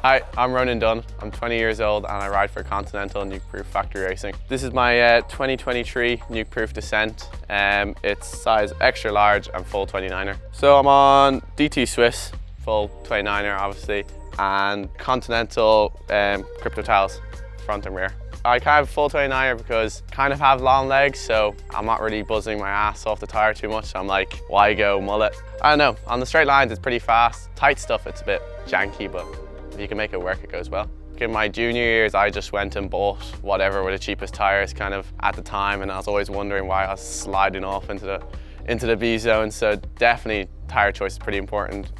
Hi, I'm Ronan Dunn. I'm 20 years old and I ride for Continental Nuke Proof Factory Racing. This is my 2023 Nuke Proof Descent. It's size extra large and full 29er. So I'm on DT Swiss, full 29er obviously, and Continental Crypto Towels, front and rear. I kind of full 29er because I kind of have long legs, so I'm not really buzzing my ass off the tire too much. I'm like, why go mullet? I don't know, on the straight lines it's pretty fast. Tight stuff it's a bit janky, but if you can make it work, it goes well. In my junior years, I just went and bought whatever were the cheapest tires kind of at the time, and I was always wondering why I was sliding off into the B zone. So definitely tire choice is pretty important.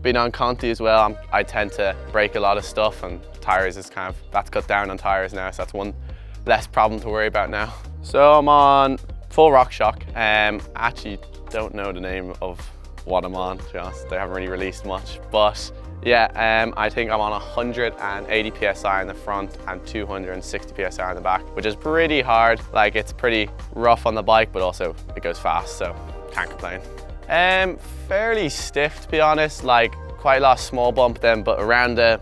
Being on Conti as well, I tend to break a lot of stuff, and tires is kind of, that's cut down on tires now, so that's one less problem to worry about now. So I'm on full RockShox. Actually don't know the name of what I'm on, to be honest. They haven't really released much, but yeah, I think I'm on 180 PSI in the front and 260 PSI in the back, which is pretty hard. Like, it's pretty rough on the bike, but also it goes fast, so can't complain. Fairly stiff, to be honest, like quite a lot of small bump then, but around the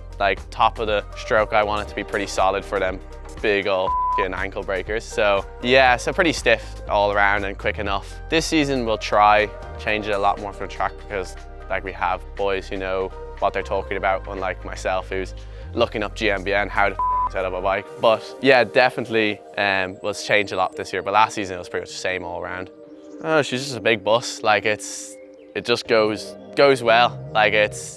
top of the stroke, I want it to be pretty solid for them big old ankle breakers. So yeah, so pretty stiff all around and quick enough. This season we'll try change it a lot more for the track, because like we have boys who know what they're talking about, unlike myself who's looking up GMBN how to set up a bike. But yeah, definitely was changed a lot this year, but last season it was pretty much the same all around. Oh, she's just a big bus. Like it just goes well. Like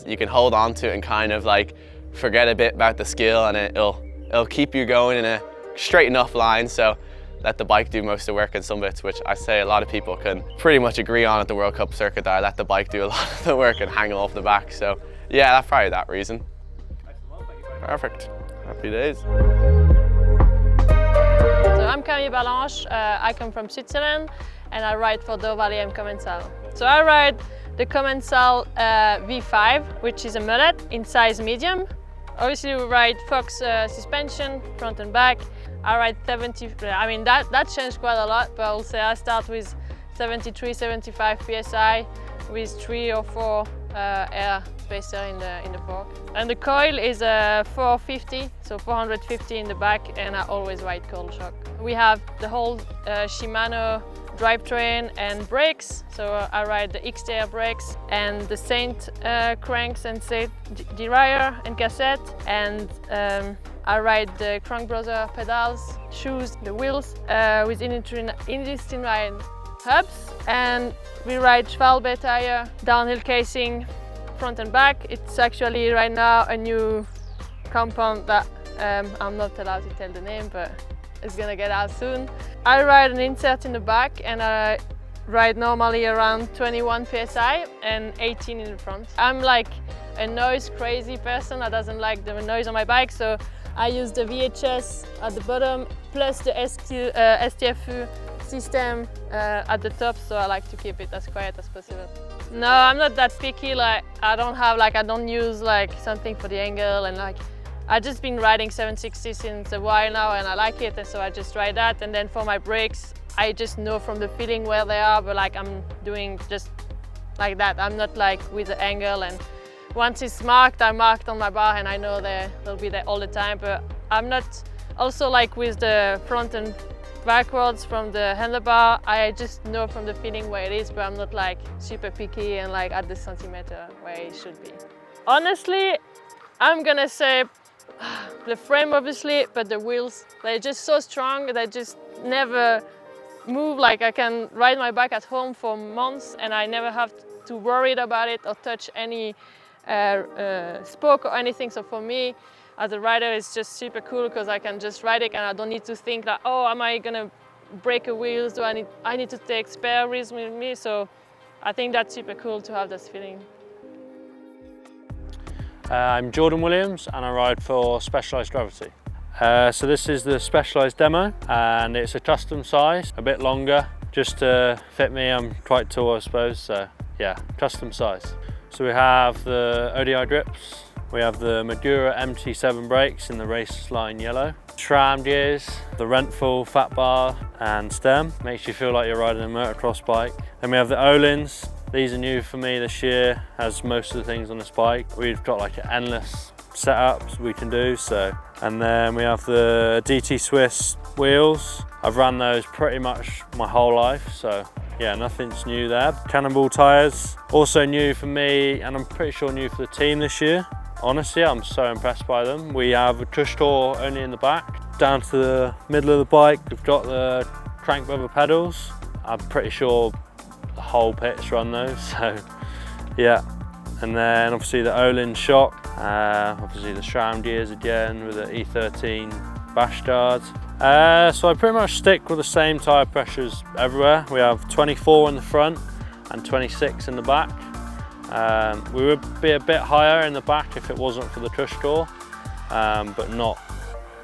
you can hold on to it and kind of like forget a bit about the skill, and it'll keep you going in a straight enough line. So let the bike do most of the work in some bits, which I say a lot of people can pretty much agree on at the World Cup circuit, that I let the bike do a lot of the work and hang off the back. So yeah, that's probably that reason. Perfect. Happy days. So I'm Camille Balanche. I come from Switzerland and I ride for Dorvalley and Commensal. So I ride the Commensal V5, which is a mullet in size medium. Obviously we ride Fox suspension, front and back. I ride 70, I mean that changed quite a lot, but I'll say I start with 73, 75 PSI with 3 or 4 air spacer in the fork. And the coil is 450, so 450 in the back, and I always ride cold shock. We have the whole Shimano drivetrain and brakes, so I ride the XTR brakes and the Saint cranks and Saint derailleur and cassette, and I ride the Crank Brother pedals, shoes, the wheels with industry-line hubs, and we ride Schwalbe tire, downhill casing, front and back. It's actually right now a new compound that I'm not allowed to tell the name, but it's gonna get out soon. I ride an insert in the back, and I ride normally around 21 PSI and 18 in the front. I'm like a noise crazy person that doesn't like the noise on my bike, so I use the VHS at the bottom plus the STFU system at the top, so I like to keep it as quiet as possible. No, I'm not that picky. Like I don't use like something for the angle, and like I've just been riding 760 since a while now and I like it, and so I just ride that. And then for my brakes, I just know from the feeling where they are, but like I'm doing just like that. I'm not like with the angle, and once it's marked, I'm marked on my bar and I know they'll be there all the time. But I'm not also like with the front and backwards from the handlebar. I just know from the feeling where it is, but I'm not like super picky and like at the centimeter where it should be. Honestly, I'm gonna say the frame obviously, but the wheels, they're just so strong, they just never move. Like I can ride my bike at home for months and I never have to worry about it or touch any spoke or anything. So for me as a rider, it's just super cool because I can just ride it and I don't need to think like, oh, am I gonna break a wheels? Do I need to take spare wheels with me? So I think that's super cool to have this feeling. I'm Jordan Williams and I ride for Specialized Gravity. So this is the Specialized demo, and it's a custom size, a bit longer, just to fit me. I'm quite tall, I suppose, so yeah, custom size. So we have the ODI grips, we have the Magura MT7 brakes in the race line yellow, SRAM gears, the Renthal fat bar and stem, makes you feel like you're riding a motocross bike. Then we have the Öhlins. These are new for me this year, as most of the things on this bike. We've got like an endless setups we can do. So, and then we have the DT Swiss wheels. I've run those pretty much my whole life, so yeah, nothing's new there. Cannonball tyres, also new for me, and I'm pretty sure new for the team this year. Honestly, I'm so impressed by them. We have a tush door only in the back. Down to the middle of the bike, we've got the crank rubber pedals. I'm pretty sure the whole pit's run those, so yeah. And then obviously the Olin shock, obviously the SRAM gears again with the E13 bash guards. So I pretty much stick with the same tyre pressures everywhere. We have 24 in the front and 26 in the back. We would be a bit higher in the back if it wasn't for the tush door, but not,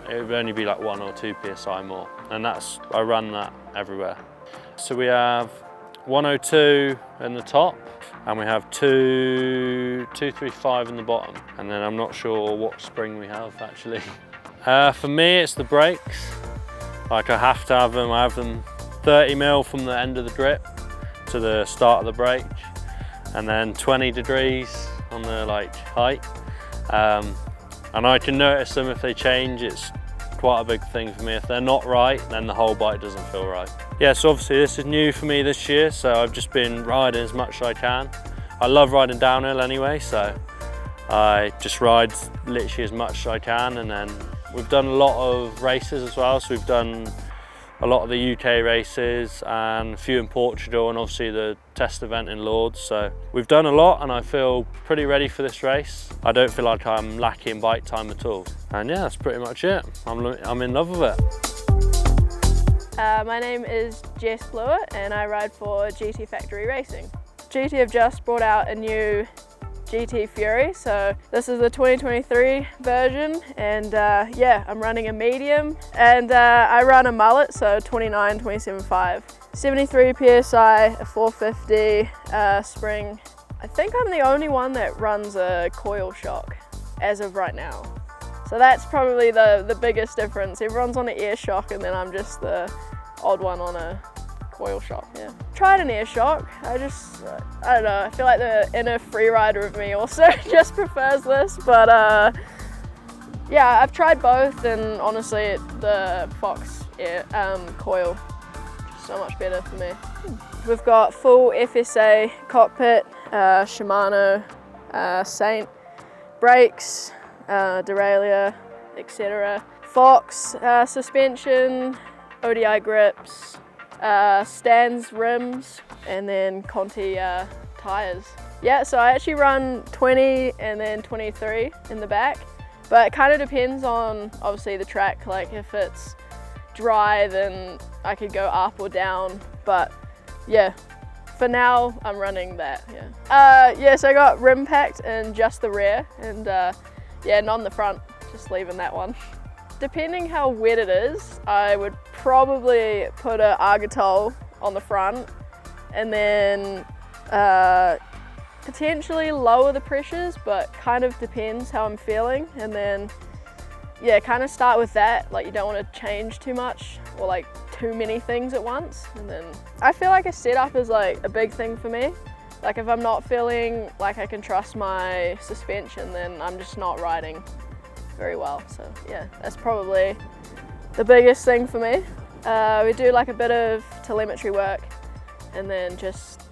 it would only be like 1 or 2 psi more. And I run that everywhere. So we have 102 in the top, and we have 235 in the bottom. And then I'm not sure what spring we have actually. For me, it's the brakes. Like I have to have them. I have them 30mm from the end of the grip to the start of the brake, and then 20 degrees on the height. And I can notice them if they change. It's quite a big thing for me. If they're not right, then the whole bike doesn't feel right. Yeah, so obviously this is new for me this year, so I've just been riding as much as I can. I love riding downhill anyway, so I just ride literally as much as I can. And then we've done a lot of races as well, so we've done a lot of the UK races and a few in Portugal, and obviously the test event in Lourdes. So we've done a lot, and I feel pretty ready for this race. I don't feel like I'm lacking bike time at all. And yeah, that's pretty much it. I'm in love with it. My name is Jess Blewett, and I ride for GT Factory Racing. GT have just brought out a new GT Fury, so this is the 2023 version, and yeah, I'm running a medium, and I run a mullet, so 29-27.5. 73 PSI, a 450 spring. I think I'm the only one that runs a coil shock as of right now. So that's probably the biggest difference. Everyone's on an air shock, and then I'm just the odd one on a coil shock, yeah. Tried an air shock. I don't know, I feel like the inner freerider of me also just prefers this, but yeah, I've tried both, and honestly the Fox coil is so much better for me. We've got full FSA cockpit, Shimano, Saint brakes, derailleur, etc. Fox suspension, ODI grips, Stans rims, and then Conti tyres. Yeah, so I actually run 20 and then 23 in the back, but it kind of depends on obviously the track. Like if it's dry, then I could go up or down, but yeah, for now I'm running that, yeah. Yeah, so I got rim packed in just the rear, and yeah, not in the front, just leaving that one. Depending how wet it is, I would probably put a Argotol on the front, and then potentially lower the pressures, but kind of depends how I'm feeling. And then, yeah, kind of start with that. Like you don't want to change too much or like too many things at once. And then I feel like a setup is like a big thing for me. Like if I'm not feeling like I can trust my suspension, then I'm just not riding very well. So yeah, that's probably the biggest thing for me. We do like a bit of telemetry work, and then just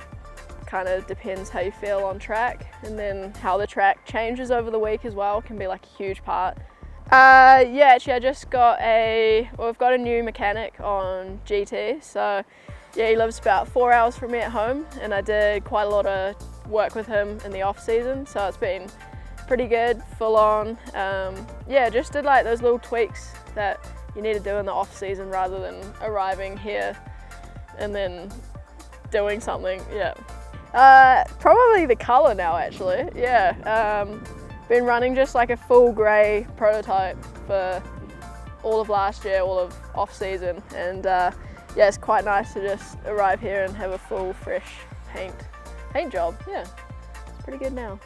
kind of depends how you feel on track, and then how the track changes over the week as well can be like a huge part. Yeah, actually I just got we've got a new mechanic on GT, so yeah, he lives about 4 hours from me at home, and I did quite a lot of work with him in the off season, so it's been pretty good, full on. Yeah, just did like those little tweaks that you need to do in the off season rather than arriving here and then doing something, yeah. Probably the color now actually, yeah. Been running just like a full grey prototype for all of last year, all of off season, and yeah, it's quite nice to just arrive here and have a full fresh paint job, yeah. It's pretty good now.